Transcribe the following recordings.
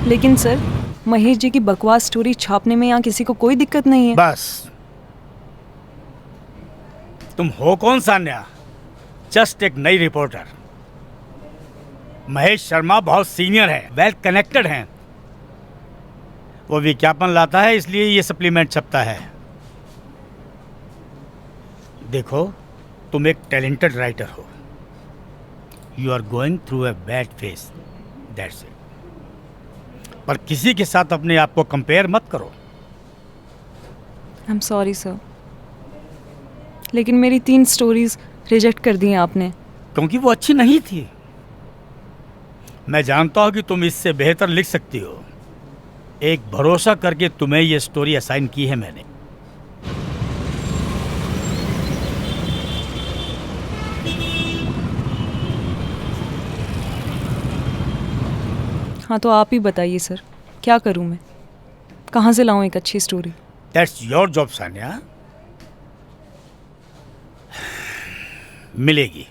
लेकिन सर, महेश जी की बकवास स्टोरी छापने में यहाँ किसी को कोई दिक्कत नहीं है। बस, तुम हो कौन सान्या? जस्ट एक नई रिपोर्टर। महेश शर्मा बहुत सीनियर है, वेल कनेक्टेड हैं। वो विज्ञापन लाता है, इसलिए ये सप्लीमेंट छपता है। देखो, तुम एक टैलेंटेड राइटर हो। You are going through a bad phase, that's it. पर किसी के साथ अपने आप को कंपेयर मत करो। आई एम सॉरी सर, लेकिन मेरी 3 स्टोरीज रिजेक्ट कर दी हैं आपने। क्योंकि वो अच्छी नहीं थी। मैं जानता हूं कि तुम इससे बेहतर लिख सकती हो। एक भरोसा करके तुम्हें ये स्टोरी असाइन की है मैंने। हाँ, तो आप ही बताइए सर, क्या करूँ मैं? कहाँ से लाऊं एक अच्छी story? That's your job Sanya. मिलेगी।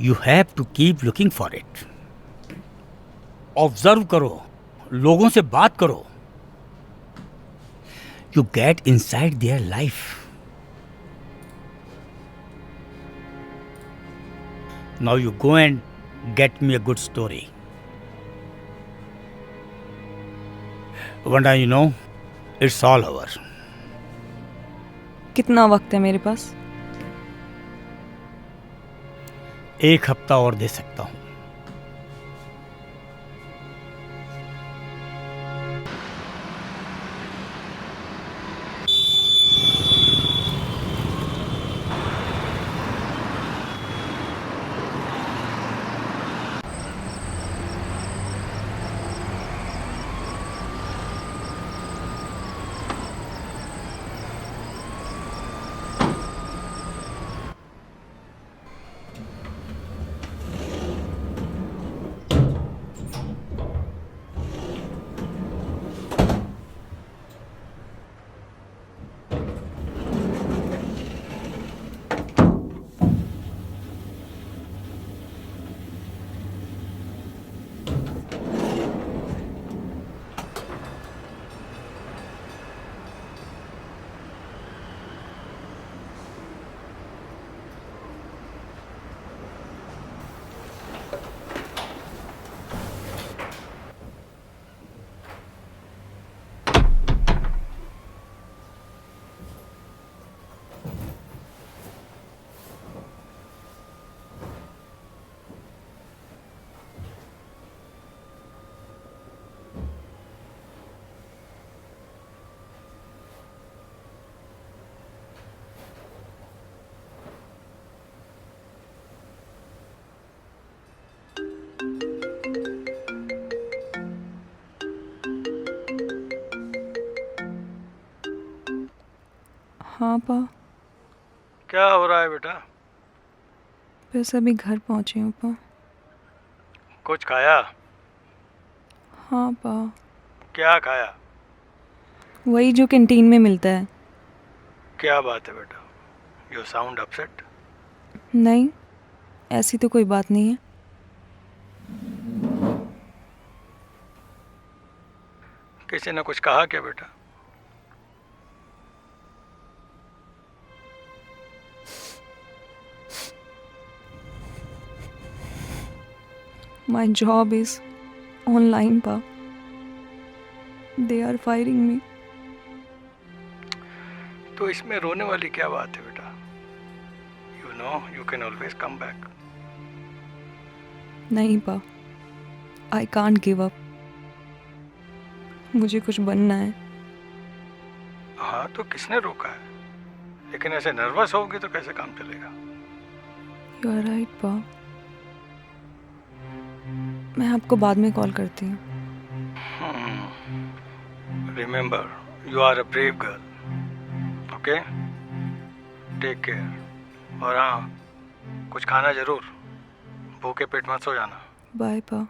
You have to keep looking for it. Observe करो, लोगों से बात करो। You get inside their life. Now you go and get me a good story. वरना you know it's all over. कितना वक्त है मेरे पास? 1 हफ्ता और दे सकता हूं। हाँ पा, क्या हो रहा है बेटा? बस अभी घर पहुँची हूँ पा। कुछ खाया? हाँ पा, क्या खाया? वही जो कैंटीन में मिलता है। क्या बात है बेटा? You sound upset. नहीं, ऐसी तो कोई बात नहीं है। किसी ने कुछ कहा क्या बेटा? My job is online pa. They are firing me. तो इसमें रोने वाली क्या बात है बेटा? You know you can always come back. नहीं पा, I can't give up. मुझे कुछ बनना है। हाँ तो किसने रोका है? लेकिन ऐसे नर्वस होगी तो कैसे काम चलेगा? You are right पा। मैं आपको बाद में कॉल करती हूँ। Remember, you are a brave girl. Okay, take care. और हाँ, कुछ खाना जरूर। भूखे पेट मत सो जाना। बाय पा।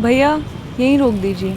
भैया यहीं रोक दीजिए।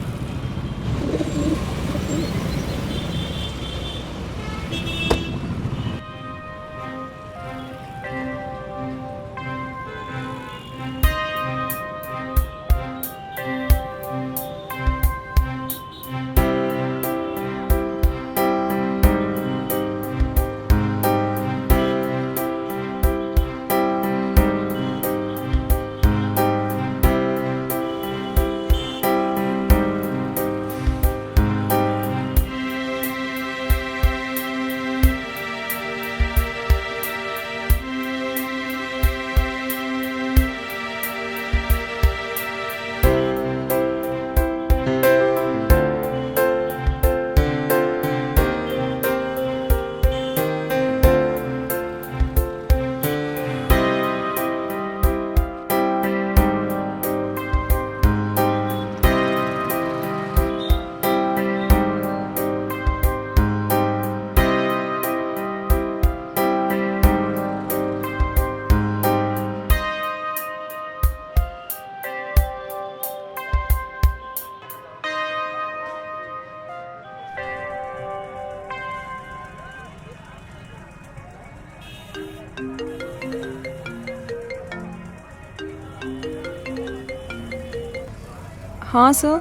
हाँ सर।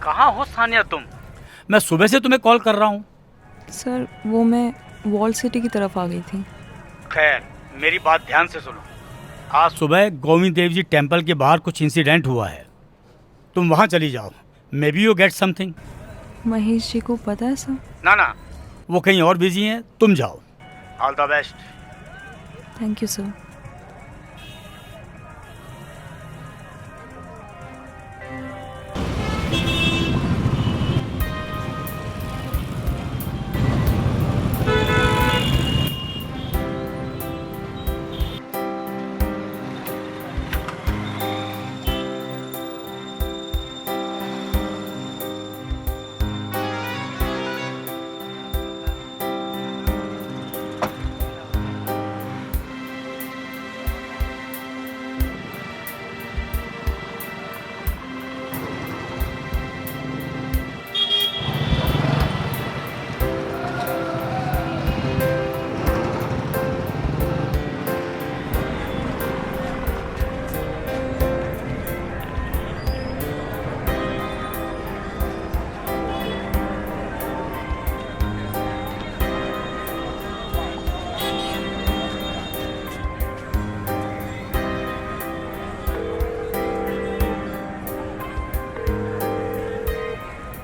कहाँ हो सानिया तुम? मैं सुबह से तुम्हें कॉल कर रहा हूँ। सर वो मैं वॉल सिटी की तरफ आ गई थी। खैर, मेरी बात ध्यान से सुनो। आज सुबह गोविंद देव जी टेम्पल के बाहर कुछ इंसिडेंट हुआ है। तुम वहाँ चली जाओ। Maybe you get something. Mahesh ji को पता है सर? ना, वो कहीं और बिजी हैं। तुम जाओ। All the best. Thank you sir.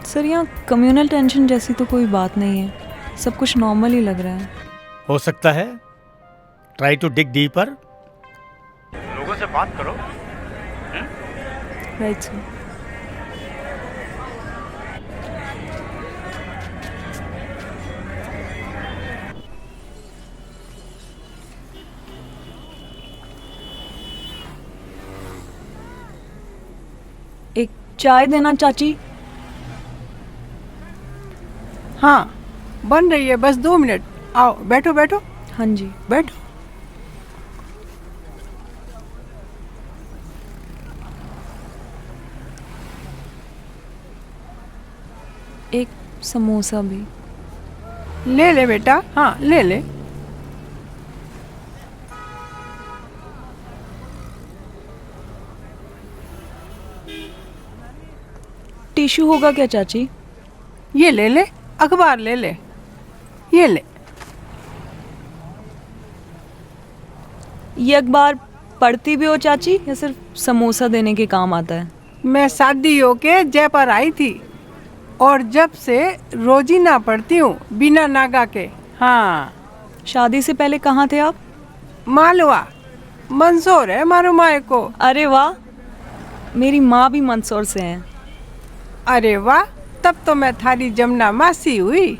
Sir यहाँ कम्युनल टेंशन जैसी तो कोई बात नहीं है, सब कुछ नॉर्मल ही लग रहा है। हो सकता है। Try to dig deeper. लोगों से बात करो। Right sir. एक चाय देना चाची। हाँ बन रही है, बस 2 मिनट। आओ बैठो बैठो। हाँ जी। बैठो। एक समोसा भी। ले ले बेटा, हाँ ले ले। टिश्यू होगा क्या चाची? ये ले ले, अखबार ले ले, ये ले। ये अखबार पढ़ती भी हो चाची या सिर्फ समोसा देने के काम आता है? मैं शादी होके जयपुर आई थी और जब से रोजीना पढ़ती हूँ बिना नागा के। हाँ। शादी से पहले कहाँ थे आप? मालवा, मंदसौर है मारो माए को। अरे वाह, मेरी माँ भी मंदसौर से हैं। अरे वाह, तब तो मैं थारी जमुना मासी हुई।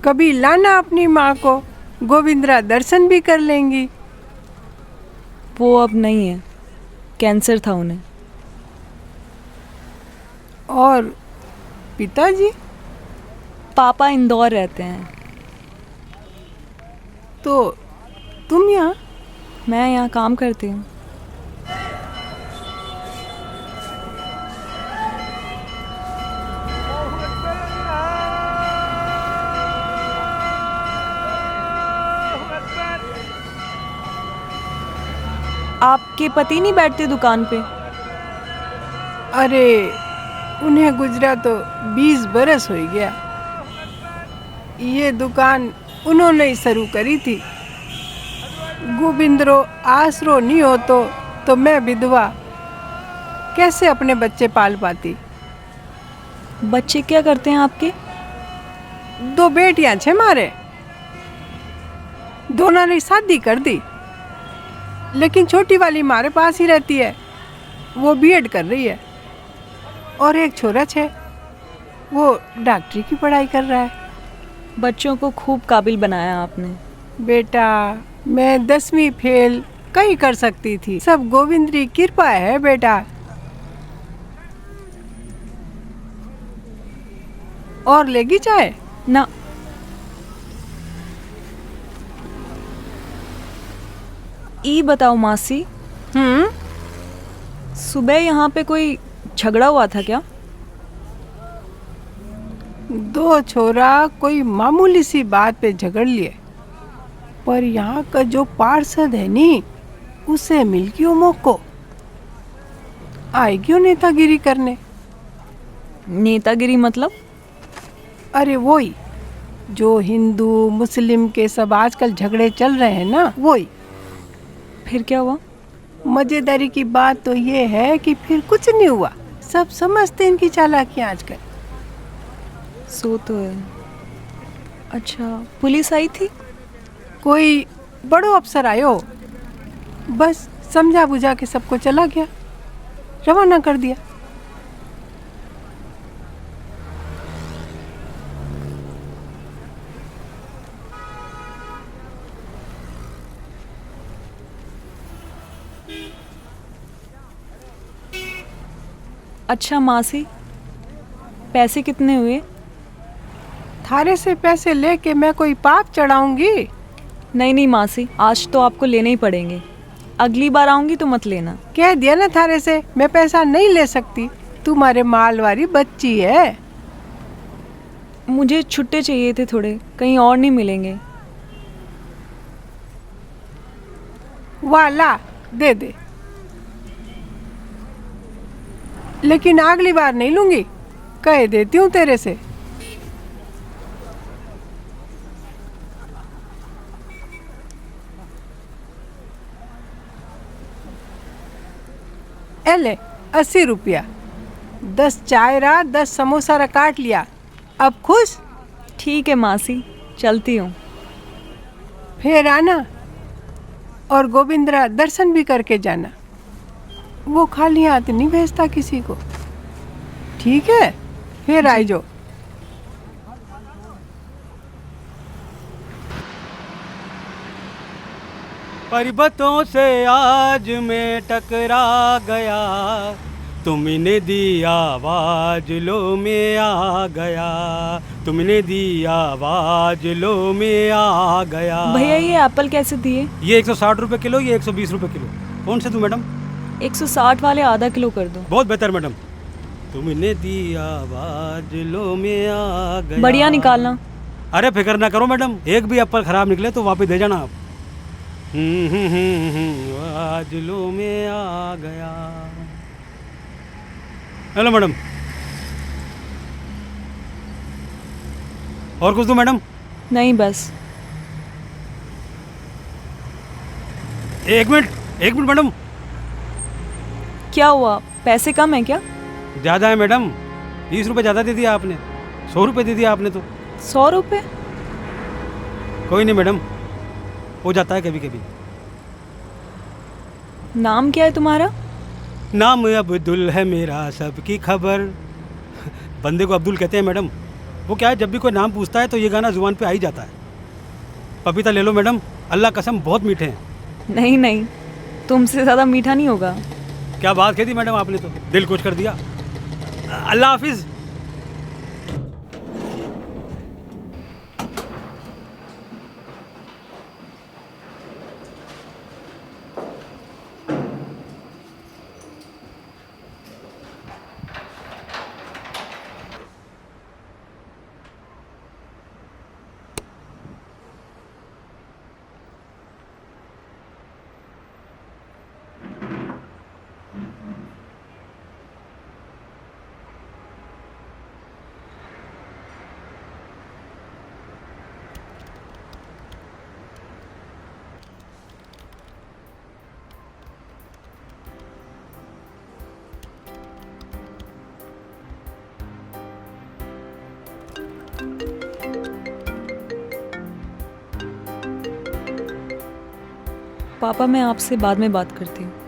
कभी लाना अपनी माँ को, गोविंदरा दर्शन भी कर लेंगी। वो अब नहीं है, कैंसर था उन्हें। और पिताजी? पापा इंदौर रहते हैं। तो तुम यहाँ? मैं यहाँ काम करती हूँ। आपके पति नहीं बैठते दुकान पे? अरे उन्हें गुजरा तो 20 बरस हो गया। ये दुकान उन्होंने ही शुरू करी थी। गोविंदरो आसरो नहीं हो तो मैं विधवा कैसे अपने बच्चे पाल पाती। बच्चे क्या करते हैं आपके? 2 बेटियां छे मारे, दोनों ने शादी कर दी, लेकिन छोटी वाली हमारे पास ही रहती है, वो बीएड कर रही है। और एक छोरा छे, वो डॉक्टरी की पढ़ाई कर रहा है। बच्चों को खूब काबिल बनाया आपने। बेटा मैं 10वीं फेल कहीं कर सकती थी, सब गोविंदरी कृपा है बेटा। और लेगी चाय? ना, ई बताओ मासी, सुबह यहाँ पे कोई झगड़ा हुआ था क्या? 2 छोरा कोई मामूली सी बात पे झगड़ लिए, पर यहाँ का जो पार्षद है नी, उसे मिल गयो मौको, आएगी नेतागिरी करने। नेतागिरी मतलब? अरे वही जो हिंदू मुस्लिम के सब आजकल झगड़े चल रहे हैं ना, वही। फिर क्या हुआ? मजेदारी की बात तो ये है कि फिर कुछ नहीं हुआ, सब समझते इनकी चालाकियां आजकल। सो तो है। अच्छा, पुलिस आई थी? कोई बड़ो अफसर आयो, बस समझा बुझा के सबको चला गया, रवाना कर दिया। अच्छा मासी, पैसे कितने हुए? थारे से पैसे लेके मैं कोई पाप चढ़ाऊंगी? नहीं नहीं मासी, आज तो आपको लेने ही पड़ेंगे। अगली बार आऊंगी तो मत लेना। कह दिया ना थारे से, मैं पैसा नहीं ले सकती, तुम्हारे माल वाली बच्ची है। मुझे छुट्टे चाहिए थे थोड़े, कहीं और नहीं मिलेंगे। वाला दे दे, लेकिन अगली बार नहीं लूंगी, कह देती हूँ तेरे से। ले 80 रुपया, 10 चाय रहा, 10 समोसा रहा, काट लिया, अब खुश? ठीक है मासी, चलती हूँ। फिर आना और गोविंदरा दर्शन भी करके जाना, वो खाली हाथ नहीं भेजता किसी को, ठीक है? फिर आई जो। पर्वतों से आज मैं टकरा गया, तुमने दी आवाज लो मैं आ गया, तुमने दी आवाज लो मैं आ गया। भैया ये एप्पल कैसे दिए? ये 160 रुपये किलो, ये 120 रुपये किलो। कौन से दूँ मैडम? 160 वाले आधा किलो कर दो। बहुत बेहतर मैडम। तुमने दी आवाज लो मैं आ गया। बढ़िया निकालना। अरे फिक्र ना करो मैडम, एक भी एप्पल खराब निकले तो वापस दे जाना आप। आज लो मैं आ गया। हेलो मैडम, और कुछ दूँ मैडम? नहीं बस। एक मिनट मैडम। क्या हुआ, पैसे कम है क्या? ज़्यादा है मैडम, 20 रुपये ज़्यादा दे दिया आपने, 100 रुपये दे दिया आपने तो। 100 रुपये? कोई नहीं मैडम, हो जाता है कभी कभी। नाम क्या है तुम्हारा? नाम अब्दुल है मेरा, सबकी खबर। बंदे को अब्दुल कहते हैं मैडम। वो क्या है, जब भी कोई नाम पूछता है तो ये गाना जुबान पे आ ही जाता है। पपीता ले लो मैडम, अल्लाह कसम बहुत मीठे हैं। नहीं नहीं, तुमसे ज़्यादा मीठा नहीं होगा। क्या बात कह दी मैडम आपने, तो दिल खुश कर दिया। अल्लाह हाफिज़। पापा मैं आपसे बाद में बात करती हूँ।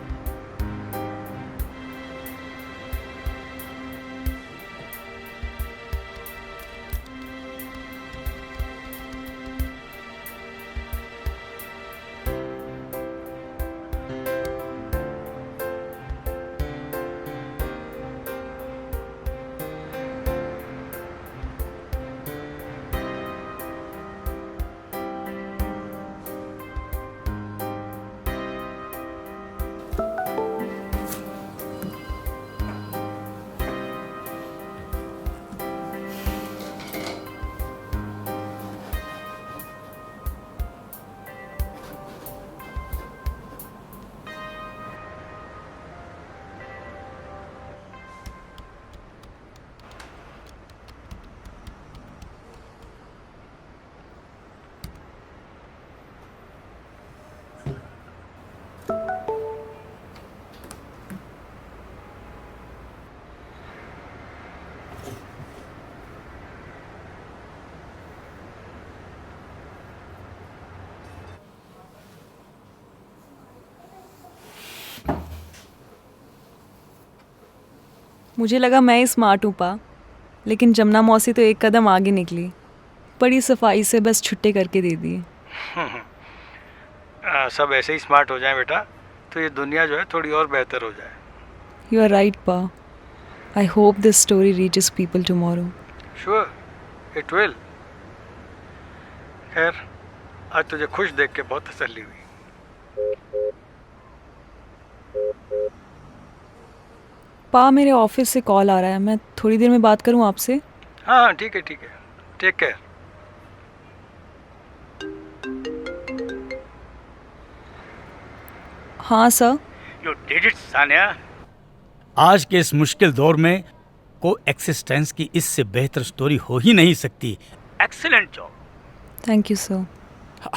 मुझे लगा मैं ही स्मार्ट हूँ पा, लेकिन जमुना मौसी तो एक कदम आगे निकली। बड़ी सफाई से बस छुट्टे करके दे दिए। सब ऐसे ही स्मार्ट हो जाए बेटा तो ये दुनिया जो है थोड़ी और बेहतर हो जाए। यू आर राइट पा। I hope this story reaches people tomorrow. Sure it will. खैर आज तुझे खुश देख के बहुत तसल्ली हुई। पा मेरे ऑफिस से कॉल आ रहा है, मैं थोड़ी देर में बात करूँ आपसे? हाँ ठीक है टेक केयर। हाँ sir. You did it Sania. आज के इस मुश्किल दौर में को एक्सिस्टेंस की इससे बेहतर स्टोरी हो ही नहीं सकती। Excellent job. Thank you sir.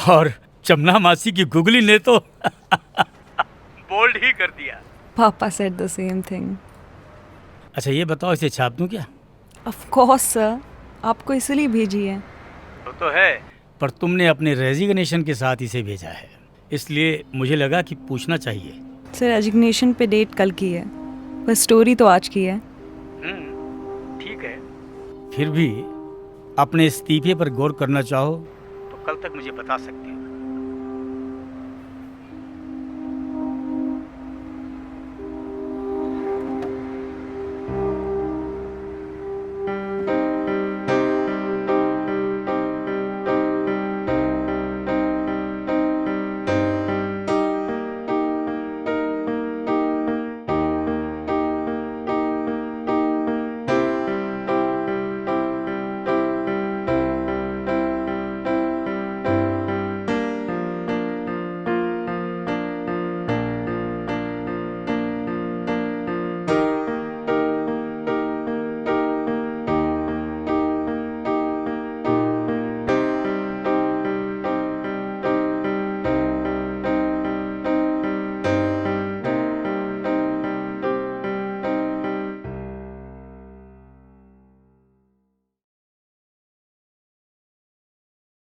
और जमुना मासी की गुगली ने तो बोल्ड ही कर दिया। पापा सेड द सेम थिंग। अच्छा ये बताओ इसे छाप दूं क्या? ऑफ कोर्स सर, आपको इसलिए भेजी है। तो है, पर तुमने अपने रेजिग्नेशन के साथ इसे भेजा है, इसलिए मुझे लगा कि पूछना चाहिए। सर रेजिग्नेशन पे डेट कल की है, पर स्टोरी तो आज की है। ठीक है, फिर भी अपने इस्तीफे पर गौर करना चाहो तो कल तक मुझे बता सकती हो।